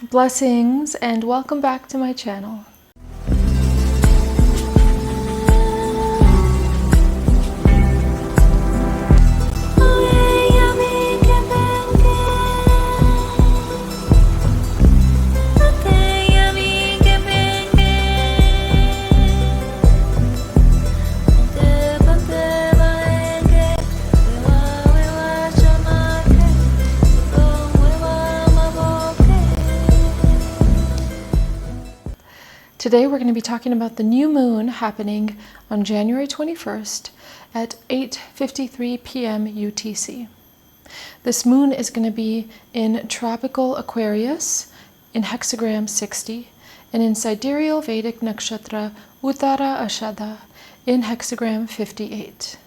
Blessings and welcome back to my channel. Today we're going to be talking about the new moon happening on January 21st at 8:53 p.m. UTC. This moon is going to be in tropical Aquarius in Hexagram 60 and in sidereal Vedic Nakshatra Uttara Ashadha in Hexagram 58.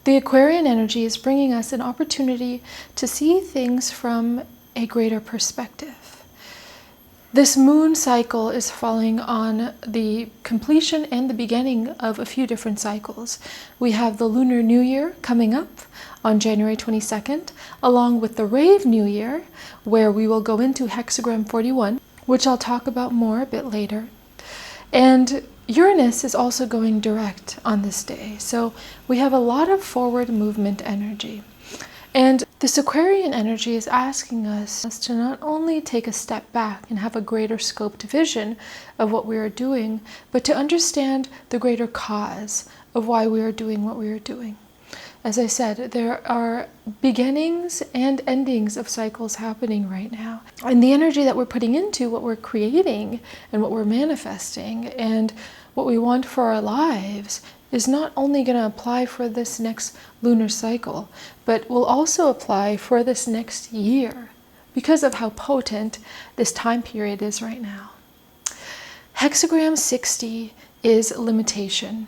The Aquarian energy is bringing us an opportunity to see things from a greater perspective. This moon cycle is falling on the completion and the beginning of a few different cycles. We have the Lunar New Year coming up on January 22nd, along with the Rave New Year, where we will go into Hexagram 41, which I'll talk about more a bit later. And Uranus is also going direct on this day, so we have a lot of forward movement energy. And this Aquarian energy is asking us to not only take a step back and have a greater scoped vision of what we are doing, but to understand the greater cause of why we are doing what we are doing. As I said, there are beginnings and endings of cycles happening right now. And the energy that we're putting into what we're creating and what we're manifesting and what we want for our lives is not only going to apply for this next lunar cycle, but will also apply for this next year because of how potent this time period is right now. Hexagram 60 is limitation.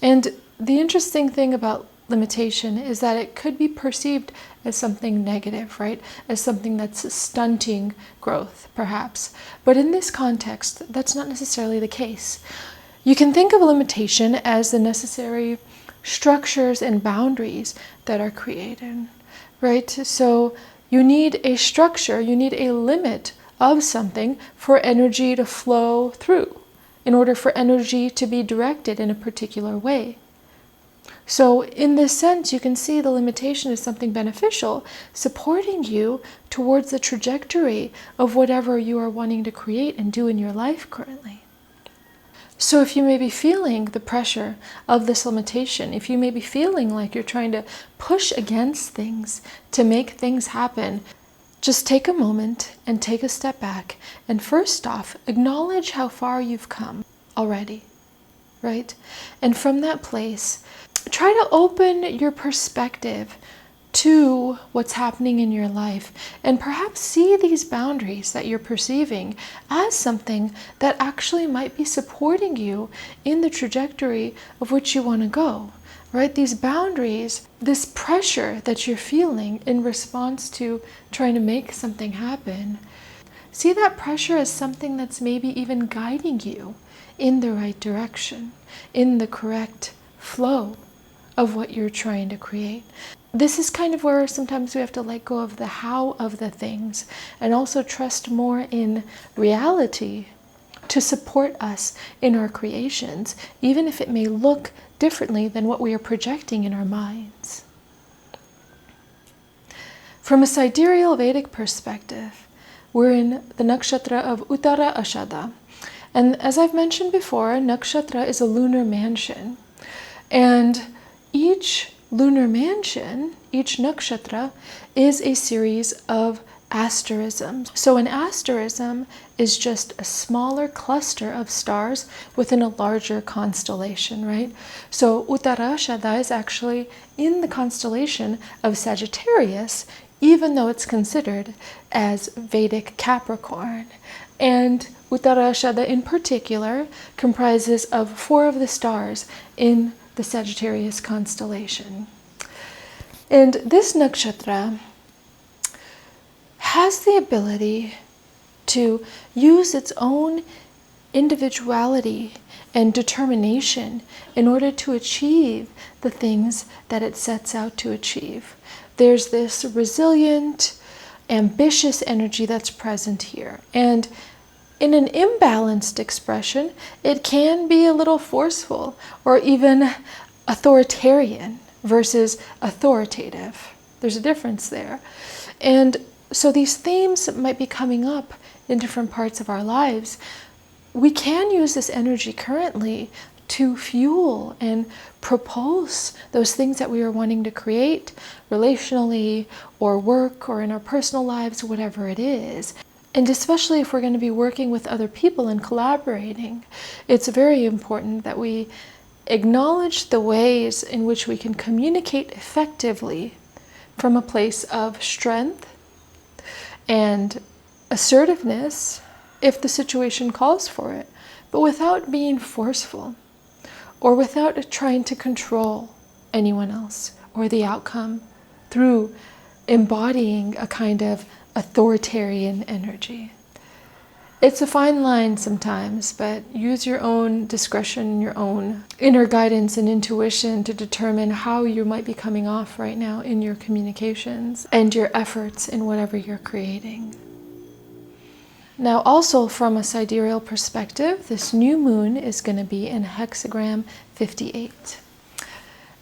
And the interesting thing about limitation is that it could be perceived as something negative, right? As something that's stunting growth, perhaps. But in this context, that's not necessarily the case. You can think of a limitation as the necessary structures and boundaries that are created, right? So you need a structure, you need a limit of something for energy to flow through, in order for energy to be directed in a particular way. So in this sense, you can see the limitation as something beneficial, supporting you towards the trajectory of whatever you are wanting to create and do in your life currently. So if you may be feeling the pressure of this limitation, if you may be feeling like you're trying to push against things to make things happen, just take a moment and take a step back. And first off, acknowledge how far you've come already, right? And from that place, try to open your perspective to what's happening in your life and perhaps see these boundaries that you're perceiving as something that actually might be supporting you in the trajectory of which you want to go, right? These boundaries, this pressure that you're feeling in response to trying to make something happen, see that pressure as something that's maybe even guiding you in the right direction, in the correct flow of what you're trying to create. This is kind of where sometimes we have to let go of the how of the things and also trust more in reality to support us in our creations, even if it may look differently than what we are projecting in our minds. From a sidereal Vedic perspective, we're in the Nakshatra of Uttara Ashadha. And as I've mentioned before, Nakshatra is a lunar mansion. And each lunar mansion, each nakshatra, is a series of asterisms. So an asterism is just a smaller cluster of stars within a larger constellation, right? So Uttara Ashadha is actually in the constellation of Sagittarius, even though it's considered as Vedic Capricorn. And Uttara Ashadha in particular comprises of 4 of the stars in the Sagittarius constellation. And this nakshatra has the ability to use its own individuality and determination in order to achieve the things that it sets out to achieve. There's this resilient, ambitious energy that's present here. And in an imbalanced expression, it can be a little forceful or even authoritarian versus authoritative. There's a difference there. And so these themes might be coming up in different parts of our lives. We can use this energy currently to fuel and propose those things that we are wanting to create relationally or work or in our personal lives, whatever it is. And especially if we're going to be working with other people and collaborating, it's very important that we acknowledge the ways in which we can communicate effectively from a place of strength and assertiveness if the situation calls for it, but without being forceful or without trying to control anyone else or the outcome through embodying a kind of authoritarian energy. It's a fine line sometimes, but use your own discretion, your own inner guidance and intuition to determine how you might be coming off right now in your communications and your efforts in whatever you're creating. Now, also from a sidereal perspective, this new moon is going to be in Hexagram 58.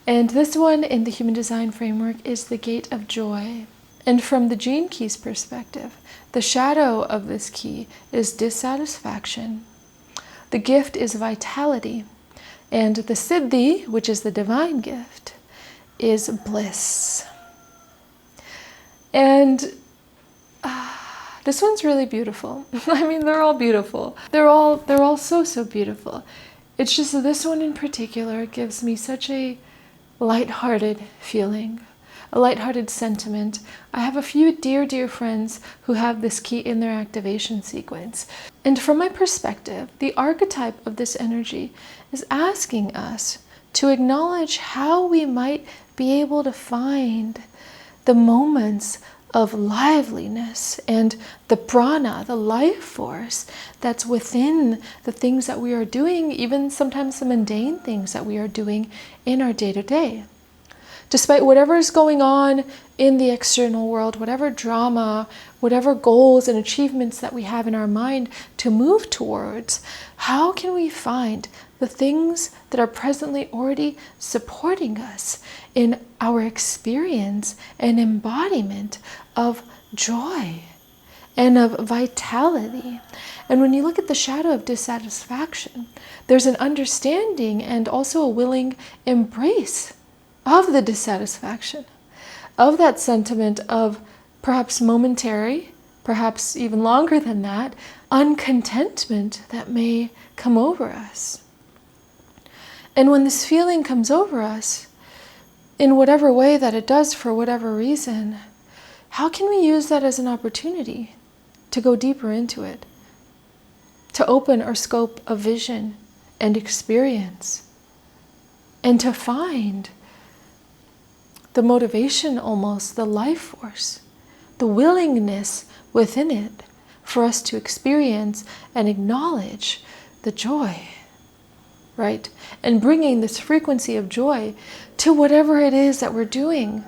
And this one in the human design framework is the gate of joy. And from the gene key's perspective, the shadow of this key is dissatisfaction. The gift is vitality. And the siddhi, which is the divine gift, is bliss. And this one's really beautiful. I mean, they're all beautiful. They're all so beautiful. It's just that this one in particular gives me such a lighthearted feeling, a lighthearted sentiment. I have a few dear friends who have this key in their activation sequence. And from my perspective, the archetype of this energy is asking us to acknowledge how we might be able to find the moments of liveliness and the prana, the life force that's within the things that we are doing, even sometimes the mundane things that we are doing in our day-to-day. Despite whatever is going on in the external world, whatever drama, whatever goals and achievements that we have in our mind to move towards, how can we find the things that are presently already supporting us in our experience and embodiment of joy and of vitality? And when you look at the shadow of dissatisfaction, there's an understanding and also a willing embrace of the dissatisfaction, of that sentiment of perhaps momentary, perhaps even longer than that, uncontentment that may come over us. And when this feeling comes over us, in whatever way that it does for whatever reason, how can we use that as an opportunity to go deeper into it, to open our scope of vision and experience, and to find the motivation, almost the life force, the willingness within it for us to experience and acknowledge the joy, right? And bringing this frequency of joy to whatever it is that we're doing,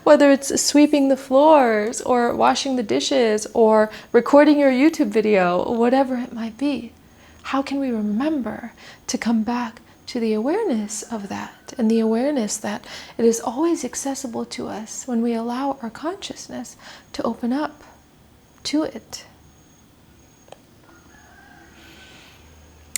whether it's sweeping the floors or washing the dishes or recording your YouTube video, whatever it might be. How can we remember to come back to the awareness of that, and the awareness that it is always accessible to us when we allow our consciousness to open up to it.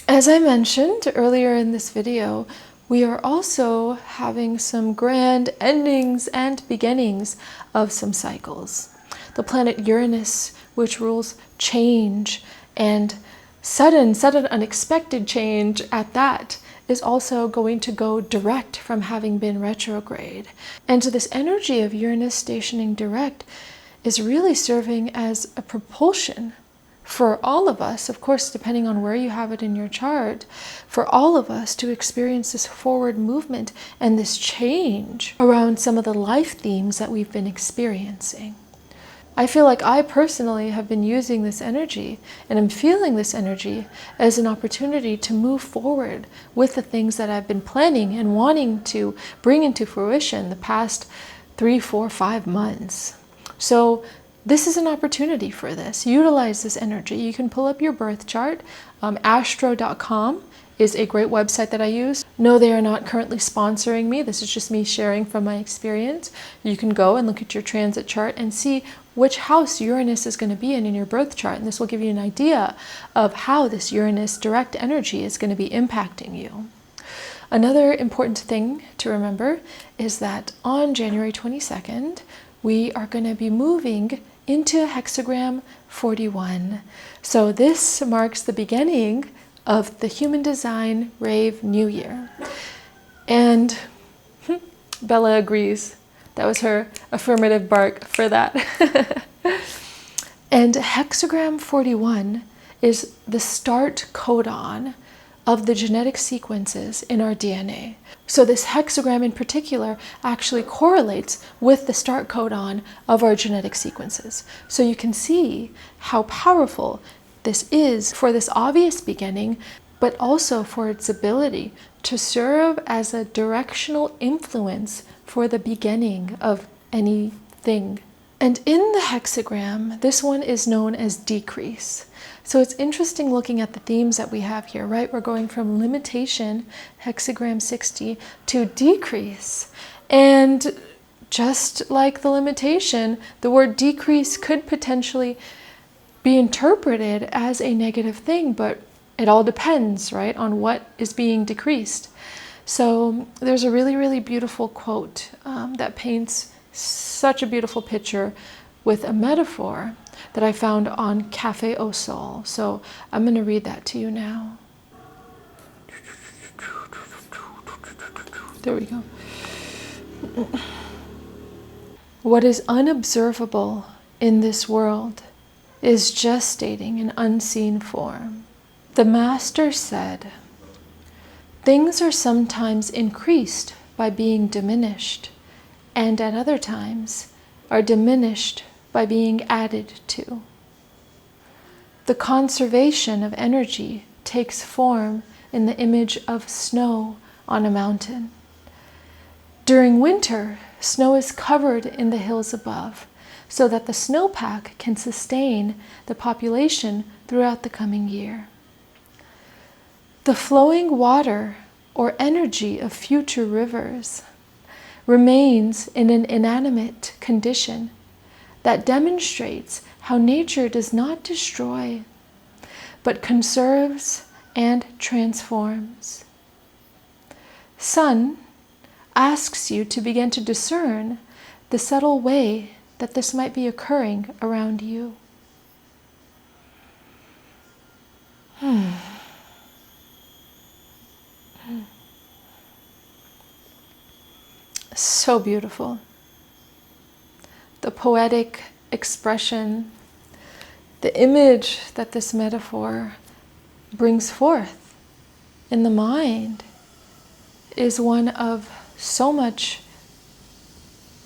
As I mentioned earlier in this video, we are also having some grand endings and beginnings of some cycles. The planet Uranus, which rules change and sudden unexpected change at that, is also going to go direct from having been retrograde. And so this energy of Uranus stationing direct is really serving as a propulsion for all of us, of course, depending on where you have it in your chart, for all of us to experience this forward movement and this change around some of the life themes that we've been experiencing. I feel like I personally have been using this energy, and I'm feeling this energy as an opportunity to move forward with the things that I've been planning and wanting to bring into fruition the past 3, 4, 5 months. So this is an opportunity for this. Utilize this energy. You can pull up your birth chart. Astro.com is a great website that I use. No, they are not currently sponsoring me. This is just me sharing from my experience. You can go and look at your transit chart and see which house Uranus is going to be in your birth chart. And this will give you an idea of how this Uranus direct energy is going to be impacting you. Another important thing to remember is that on January 22nd, we are going to be moving into Hexagram 41. So this marks the beginning of the human design Rave New Year. And Bella agrees. That was her affirmative bark for that. And Hexagram 41 is the start codon of the genetic sequences in our DNA. So this hexagram in particular actually correlates with the start codon of our genetic sequences. So you can see how powerful this is for this obvious beginning, but also for its ability to serve as a directional influence for the beginning of anything. And in the hexagram, this one is known as decrease. So it's interesting looking at the themes that we have here, right? We're going from limitation, hexagram 60, to decrease. And just like the limitation, the word decrease could potentially be interpreted as a negative thing, but it all depends, right, on what is being decreased. So there's a really, really beautiful quote that paints such a beautiful picture with a metaphor that I found on Café au Sol. So I'm going to read that to you now. There we go. What is unobservable in this world is gestating an unseen form. The Master said, things are sometimes increased by being diminished, and at other times are diminished by being added to. The conservation of energy takes form in the image of snow on a mountain. During winter, snow is covered in the hills above, so that the snowpack can sustain the population throughout the coming year. The flowing water or energy of future rivers remains in an inanimate condition that demonstrates how nature does not destroy, but conserves and transforms. Sun asks you to begin to discern the subtle way that this might be occurring around you. So beautiful. The poetic expression, the image that this metaphor brings forth in the mind is one of so much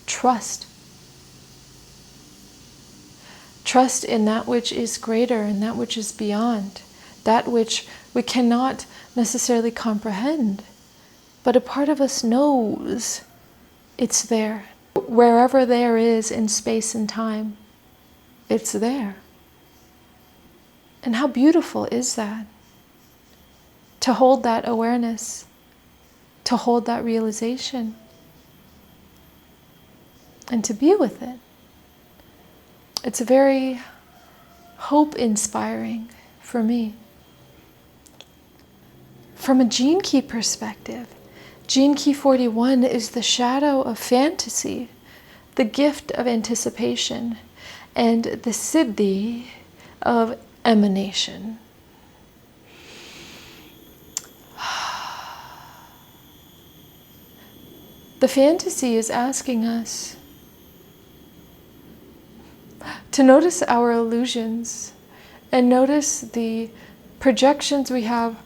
trust. Trust in that which is greater and that which is beyond, that which we cannot necessarily comprehend, but a part of us knows it's there. Wherever there is in space and time, it's there. And how beautiful is that? To hold that awareness, to hold that realization, and to be with it. It's very hope-inspiring for me. From a gene key perspective, Gene Key 41 is the shadow of fantasy, the gift of anticipation, and the siddhi of emanation. The fantasy is asking us to notice our illusions and notice the projections we have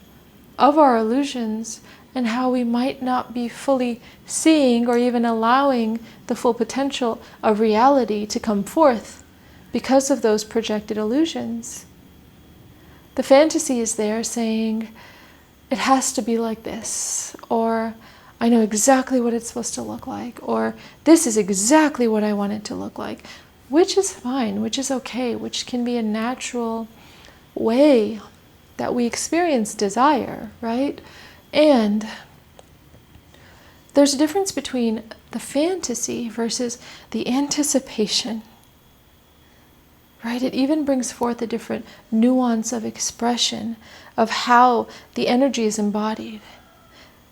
of our illusions and how we might not be fully seeing or even allowing the full potential of reality to come forth because of those projected illusions. The fantasy is there saying, it has to be like this, or I know exactly what it's supposed to look like, or this is exactly what I want it to look like. which is fine, which is okay, which can be a natural way that we experience desire, right? And there's a difference between the fantasy versus the anticipation, right? It even brings forth a different nuance of expression of how the energy is embodied.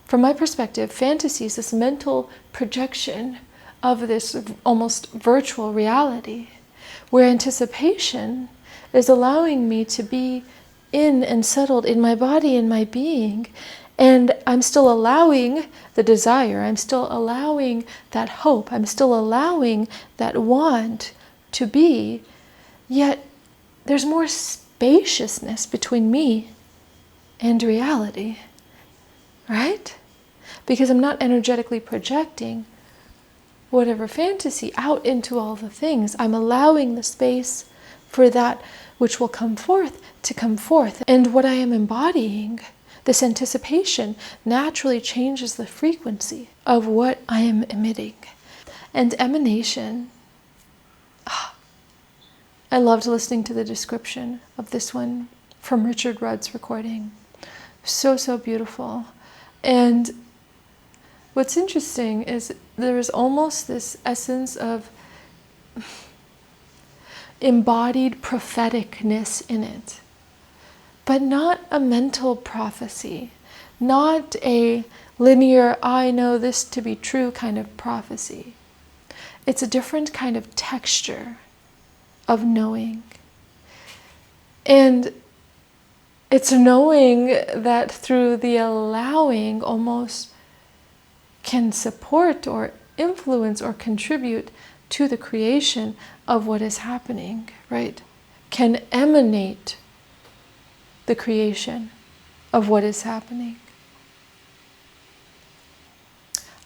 From my perspective, fantasy is this mental projection of this almost virtual reality, where anticipation is allowing me to be in and settled in my body and my being, and I'm still allowing the desire, I'm still allowing that hope, I'm still allowing that want to be, yet there's more spaciousness between me and reality, right? Because I'm not energetically projecting whatever fantasy out into all the things. I'm allowing the space for that which will come forth to come forth. And what I am embodying, this anticipation, naturally changes the frequency of what I am emitting. And emanation, I loved listening to the description of this one from Richard Rudd's recording. So, so beautiful. And what's interesting is there is almost this essence of embodied propheticness in it, but not a mental prophecy, not a linear, I know this to be true kind of prophecy. It's a different kind of texture of knowing. And it's knowing that through the allowing almost can support or influence or contribute to the creation of what is happening, right? Can emanate the creation of what is happening.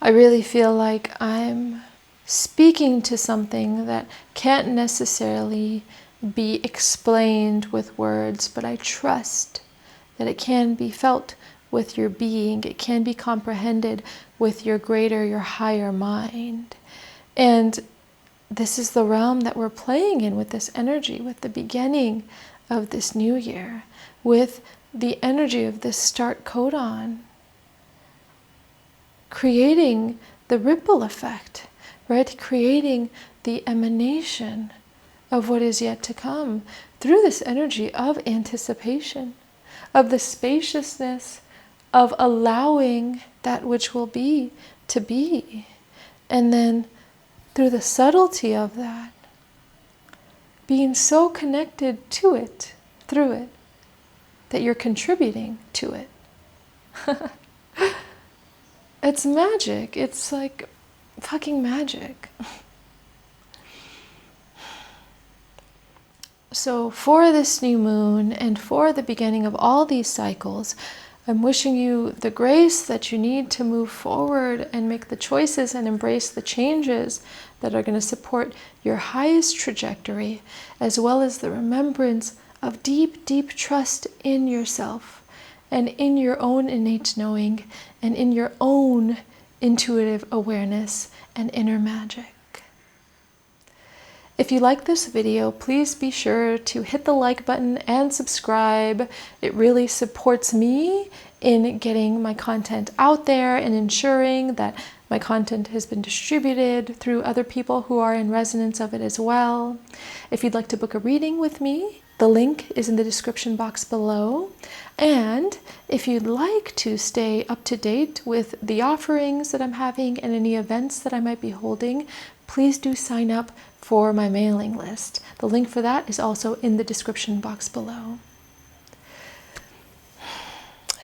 I really feel like I'm speaking to something that can't necessarily be explained with words, but I trust that it can be felt with your being. It can be comprehended with your greater, your higher mind. And this is the realm that we're playing in with this energy, with the beginning of this new year, with the energy of this start codon, creating the ripple effect, right? Creating the emanation of what is yet to come through this energy of anticipation, of the spaciousness of allowing that which will be to be. And then through the subtlety of that, being so connected to it, through it, that you're contributing to it. It's magic. It's like fucking magic. So for this new moon and for the beginning of all these cycles, I'm wishing you the grace that you need to move forward and make the choices and embrace the changes that are going to support your highest trajectory, as well as the remembrance of deep, deep trust in yourself and in your own innate knowing and in your own intuitive awareness and inner magic. If you like this video, please be sure to hit the like button and subscribe. It really supports me in getting my content out there and ensuring that my content has been distributed through other people who are in resonance of it as well. If you'd like to book a reading with me, the link is in the description box below. And if you'd like to stay up to date with the offerings that I'm having and any events that I might be holding, please do sign up for my mailing list. The link for that is also in the description box below.